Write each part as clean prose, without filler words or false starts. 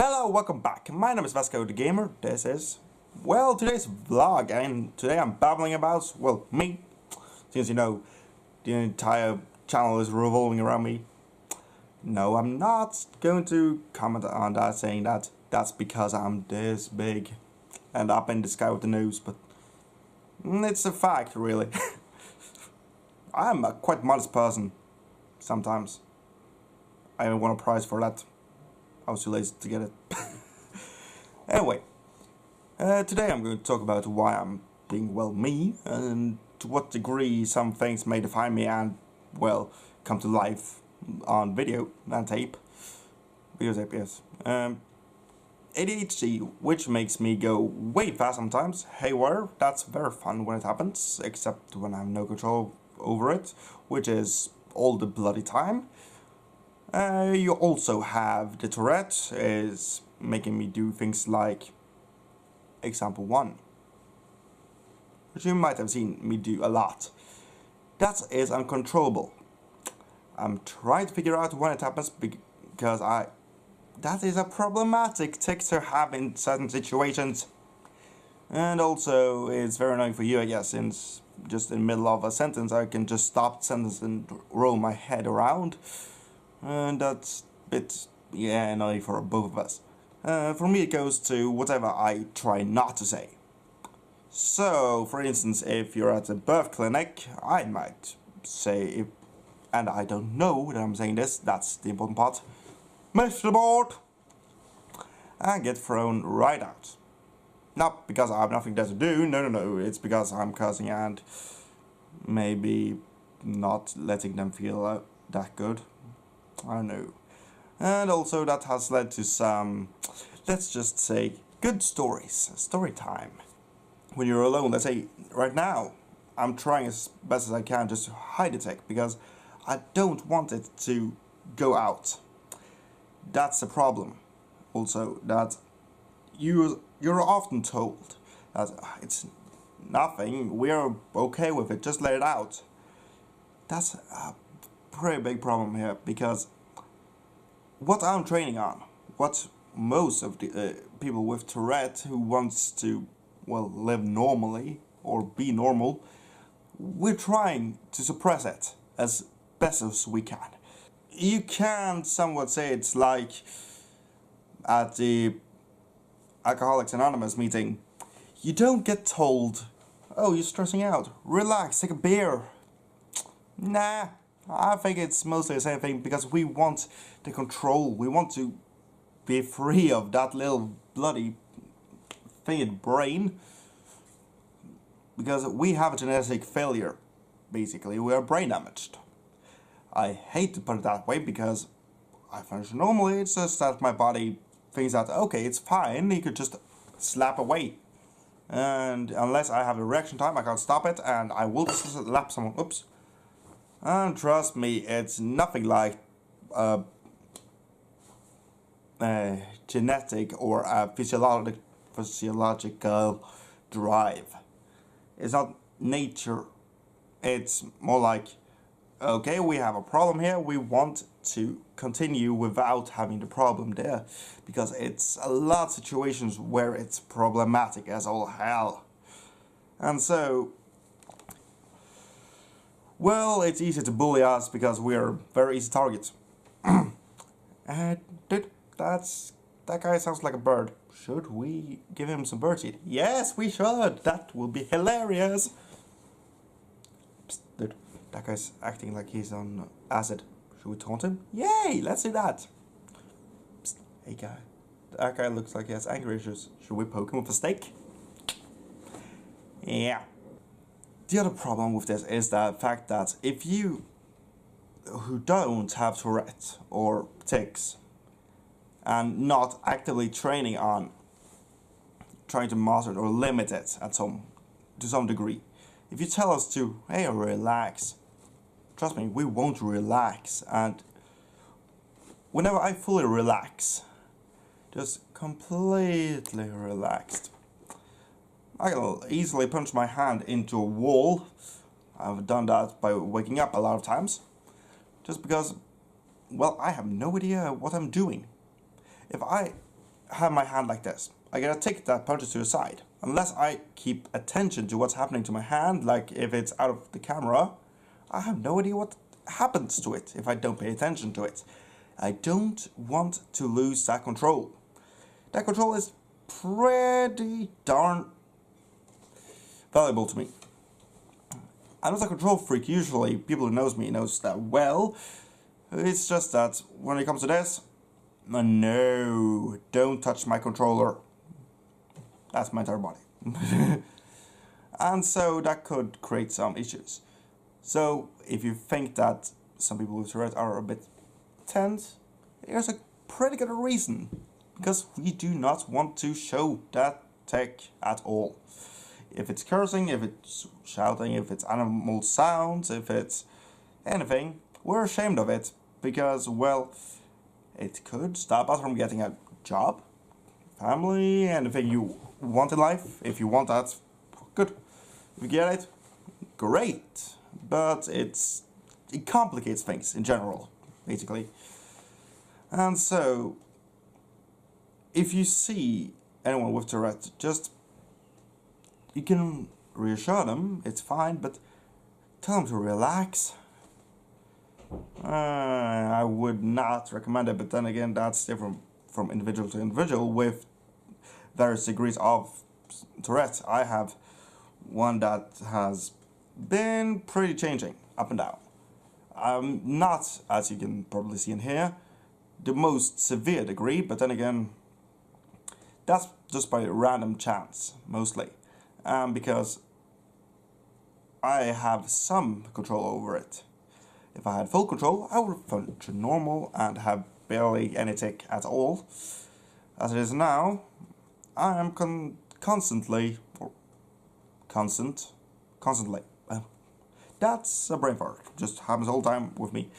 Hello, welcome back. My name is Vasco the Gamer. This is, well, today's vlog, and today I'm babbling about, well, me. Since you know, the entire channel is revolving around me. No, I'm not going to comment on that, saying that that's because I'm this big and up in the sky with the nose, but it's a fact, really. I'm a quite modest person, sometimes. I even won a prize for that. I was too lazy to get it. Anyway, today I'm going to talk about why I'm being, well, me, and to what degree some things may define me and, well, come to life on video and tape. Videotape, yes. ADHD, which makes me go way fast sometimes, haywire. That's very fun when it happens, except when I have no control over it, which is all the bloody time. You also have the Tourette, is making me do things like example 1, which you might have seen me do a lot. That is uncontrollable. I'm trying to figure out when it happens because that is a problematic tick to have in certain situations. And also it's very annoying for you, I guess, since just in the middle of a sentence I can just stop the sentence and roll my head around. And that's a bit, annoying for both of us. For me it goes to whatever I try not to say. So, for instance, if you're at a birth clinic, I might say, and I don't know that I'm saying this, that's the important part, Mr. Abort, and get thrown right out. Not because I have nothing there to do, no, it's because I'm cursing and maybe not letting them feel that good. I don't know. And also that has led to some, let's just say, good stories, story time. When you're alone, let's say right now, I'm trying as best as I can just to hide the tech because I don't want it to go out. That's the problem. Also, that you're often told that it's nothing, we're okay with it, just let it out. That's a pretty big problem here, because what I'm training on, what most of the people with Tourette who wants to, well, live normally or be normal, we're trying to suppress it as best as we can. You can somewhat say it's like at the Alcoholics Anonymous meeting, you don't get told, oh, you're stressing out, relax, take a beer. Nah, I think it's mostly the same thing, because we want the control, we want to be free of that little bloody thinged brain, because we have a genetic failure, basically, we are brain damaged. I hate to put it that way, because I function normally, it's just that my body thinks that, okay, it's fine, you could just slap away. And unless I have a reaction time, I can't stop it, and I will slap someone, oops. And trust me, it's nothing like a genetic or a physiological drive. It's not nature. It's more like, okay, we have a problem here, we want to continue without having the problem there. Because it's a lot of situations where it's problematic as all hell. And so, well, it's easy to bully us because we're very easy targets. Dude, that guy sounds like a bird. Should we give him some birdseed? Yes, we should. That will be hilarious. Psst, dude, that guy's acting like he's on acid. Should we taunt him? Yay, let's do that. Psst, hey guy, that guy looks like he has anger issues. Should we poke him with a stick? Yeah. The other problem with this is the fact that if you who don't have Tourette or tics and not actively training on trying to master it or limit it to some degree, if you tell us to, hey, relax, trust me, we won't relax. And whenever I fully relax, just completely relaxed, I can easily punch my hand into a wall. I've done that by waking up a lot of times. Just because, well, I have no idea what I'm doing. If I have my hand like this. I get a tick that punches to the side. Unless I keep attention to what's happening to my hand, like if it's out of the camera, I have no idea what happens to it if I don't pay attention to it. I don't want to lose that control. That control is pretty darn valuable to me. I'm not a control freak usually. People who knows me knows that well. It's just that when it comes to this, no, don't touch my controller. That's my entire body. And so that could create some issues. So if you think that some people with Tourette are a bit tense, there's a pretty good reason. Because we do not want to show that tech at all. If it's cursing, if it's shouting, if it's animal sounds, if it's anything, we're ashamed of it. Because, well, it could stop us from getting a job, family, anything you want in life. If you want that, good. If you get it, great. But it complicates things in general, basically. And so, if you see anyone with Tourette, you can reassure them, it's fine, but tell them to relax. I would not recommend it, but then again, that's different from individual to individual with various degrees of Tourette. I have one that has been pretty changing up and down. I'm not, as you can probably see in here, the most severe degree, but then again, that's just by random chance, mostly. Because I have some control over it. If I had full control, I would function normal and have barely any tick at all. As it is now, I am constantly. That's a brain fart, just happens all the time with me.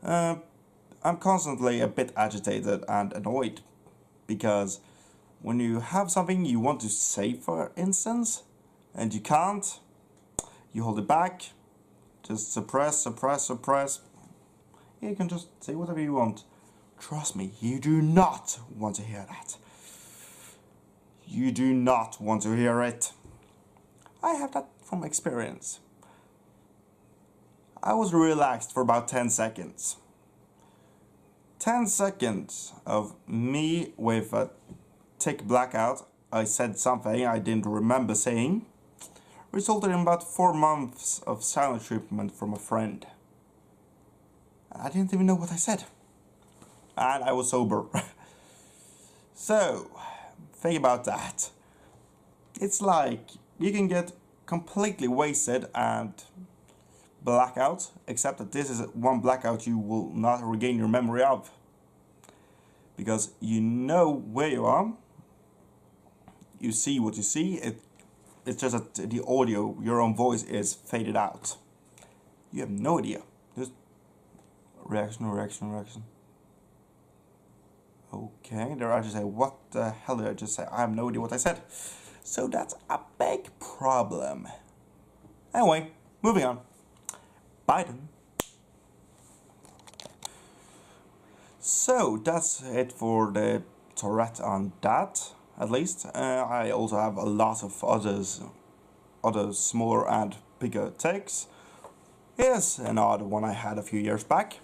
I'm constantly a bit agitated and annoyed, because when you have something you want to say, for instance, and you can't, you hold it back, just suppress. You can just say whatever you want. Trust me, you do not want to hear that. You do not want to hear it. I have that from experience. I was relaxed for about 10 seconds. 10 seconds of me with a tick blackout. I said something I didn't remember saying. Resulted in about 4 months of silent treatment from a friend. I didn't even know what I said. And I was sober. So, think about that. It's like you can get completely wasted and blackout, except that this is one blackout you will not regain your memory of. Because you know where you are, you see what you see, it's just that the audio, your own voice, is faded out. You have no idea. Just reaction. Okay, there I just say, what the hell did I just say? I have no idea what I said. So that's a big problem. Anyway, moving on. Biden. So that's it for the Tourette on that, at least. I also have a lot of other smaller and bigger takes. Here's an odd one I had a few years back.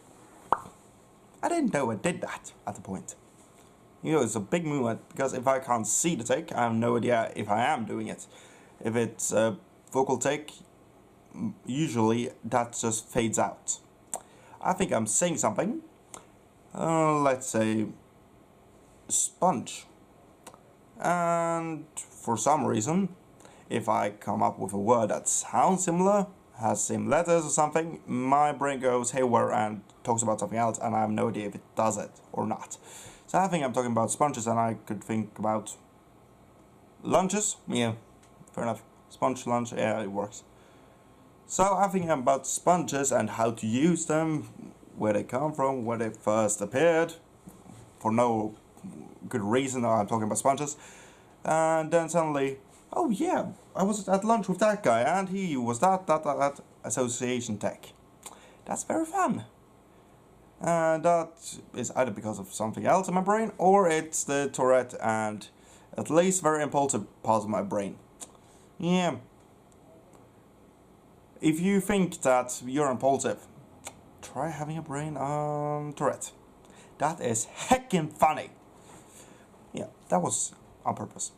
I didn't know I did that at the point. You know, it's a big movement, because if I can't see the take, I have no idea if I am doing it. If it's a vocal take, usually that just fades out. I think I'm saying something. Let's say sponge. And for some reason, if I come up with a word that sounds similar, has same letters or something, my brain goes haywire and talks about something else, and I have no idea if it does it or not. So I think I'm talking about sponges, and I could think about lunches. Yeah, fair enough. Sponge lunch, yeah, it works. So I'm thinking about sponges and how to use them, where they come from, where they first appeared, for no good reason. I'm talking about sponges. And then suddenly, oh yeah, I was at lunch with that guy, and he was that association tech. That's very fun. And that is either because of something else in my brain, or it's the Tourette and at least very impulsive part of my brain. Yeah. If you think that you're impulsive, try having a brain on Tourette. That is heckin' funny. Yeah, that was on purpose.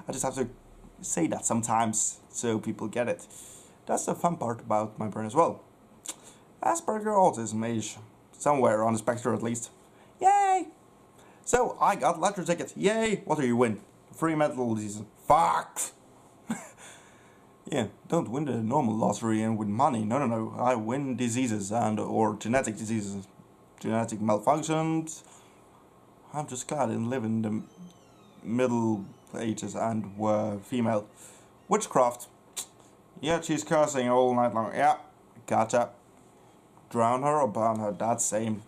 I just have to say that sometimes so people get it. That's the fun part about my brain as well. Asperger autism age. Somewhere on the spectrum at least. Yay! So, I got lottery ticket. Yay! What do you win? Free mental disease. Fuck! Yeah, don't win the normal lottery and win money. No. I win diseases and or genetic diseases. Genetic malfunctions. I'm just glad I didn't live in the Middle Ages and were female. Witchcraft. Yeah, she's cursing all night long. Yeah, gotcha. Drown her or burn her, that's same.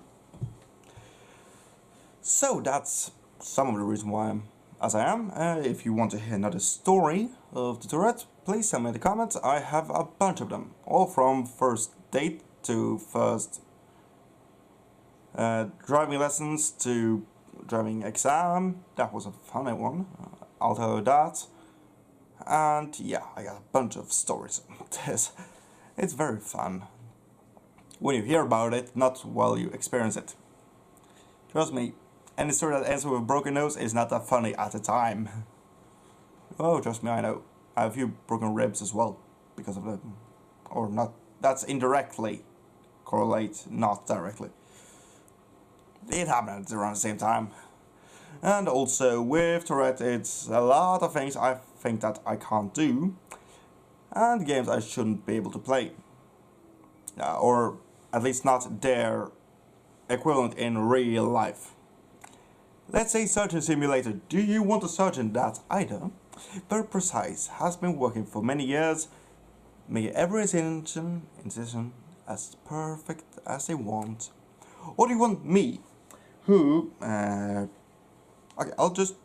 So that's some of the reason why I'm as I am. If you want to hear another story of the Tourette, please send me in the comments. I have a bunch of them, all from first date to first driving lessons to driving exam. That was a funny one. I'll tell you that. And yeah, I got a bunch of stories on this. It's very fun when you hear about it, not while you experience it. Trust me, any story that ends with a broken nose is not that funny at the time. Oh, trust me, I know. I have a few broken ribs as well, because of that. Or not, that's indirectly correlate, not directly. It happened around the same time. And also, with Tourette, it's a lot of things I think that I can't do, and games I shouldn't be able to play. Or at least not their equivalent in real life. Let's say Surgeon Simulator. Do you want a surgeon that either very precise, has been working for many years, make every incision as perfect as they want? Or do you want me, who, okay, I'll just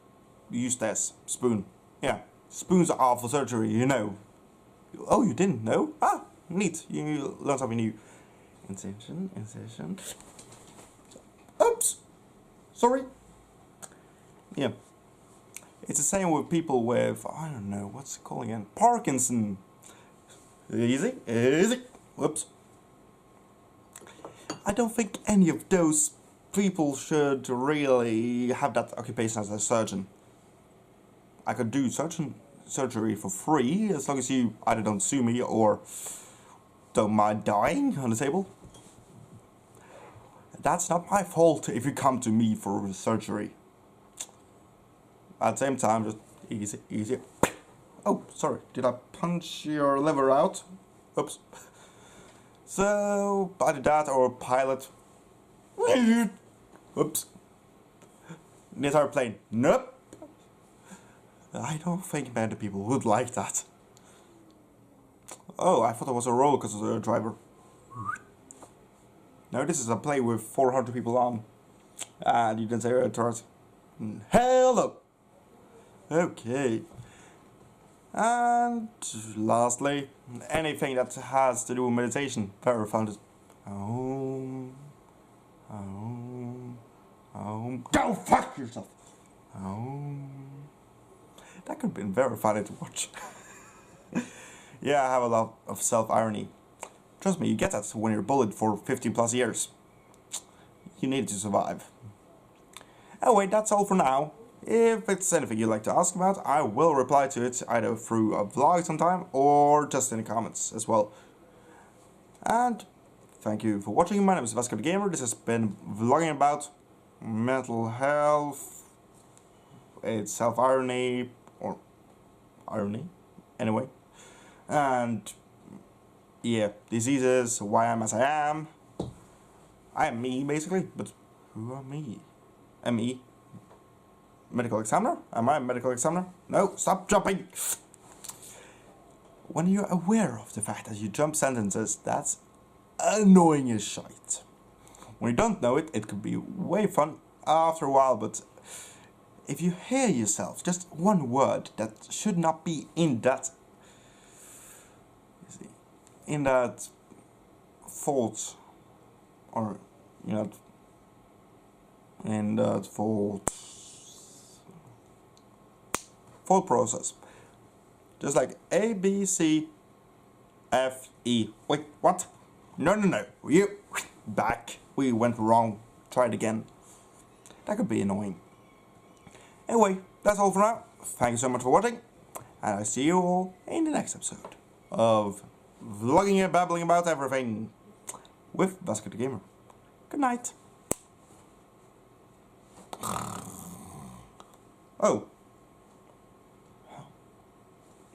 use this, spoon. Yeah, spoons are for surgery, you know. Oh, you didn't know? Ah, neat, you learned something new. Incision. Oops, sorry. Yeah. It's the same with people with, I don't know, what's it called again? Parkinson. Easy. Whoops. I don't think any of those people should really have that occupation as a surgeon. I could do surgery for free, as long as you either don't sue me or don't mind dying on the table. That's not my fault if you come to me for surgery. At the same time, just easy. Oh, sorry, did I punch your liver out? Oops. So, either that or pilot. Oops. The entire plane. Nope. I don't think many people would like that. Oh, I thought it was a roller coaster driver. No, this is a plane with 400 people on. And you can say a turret. Hello! Okay. And lastly, anything that has to do with meditation. Very fun. Go fuck yourself! That could have been very funny to watch. Yeah, I have a lot of self-irony. Trust me, you get that when you're bullied for 15 plus years. You need to survive. Anyway, that's all for now. If it's anything you'd like to ask about, I will reply to it either through a vlog sometime or just in the comments as well. And thank you for watching. My name is Vasco the Gamer. This has been vlogging about mental health, it's self-irony, or irony, anyway. And yeah, diseases, why I'm as I am. I am me, basically, but who are me? M.E. Medical examiner? Am I a medical examiner? No, stop jumping! When you're aware of the fact that you jump sentences, that's annoying as shite. When you don't know it, it could be way fun after a while, but if you hear yourself, just one word that should not be in that thought or you know, in the thought process. Just like A, B, C, F, E. Wait, what? No, no, no. You back. We went wrong. Try it again. That could be annoying. Anyway, that's all for now. Thank you so much for watching, and I'll see you all in the next episode of Vlogging and Babbling About Everything with Basket the Gamer. Good night. Oh.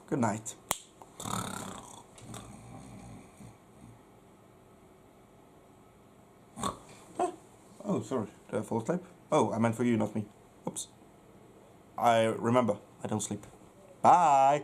Good night. Oh, sorry. Did I fall asleep? Oh, I meant for you, not me. Oops. I remember, I don't sleep. Bye!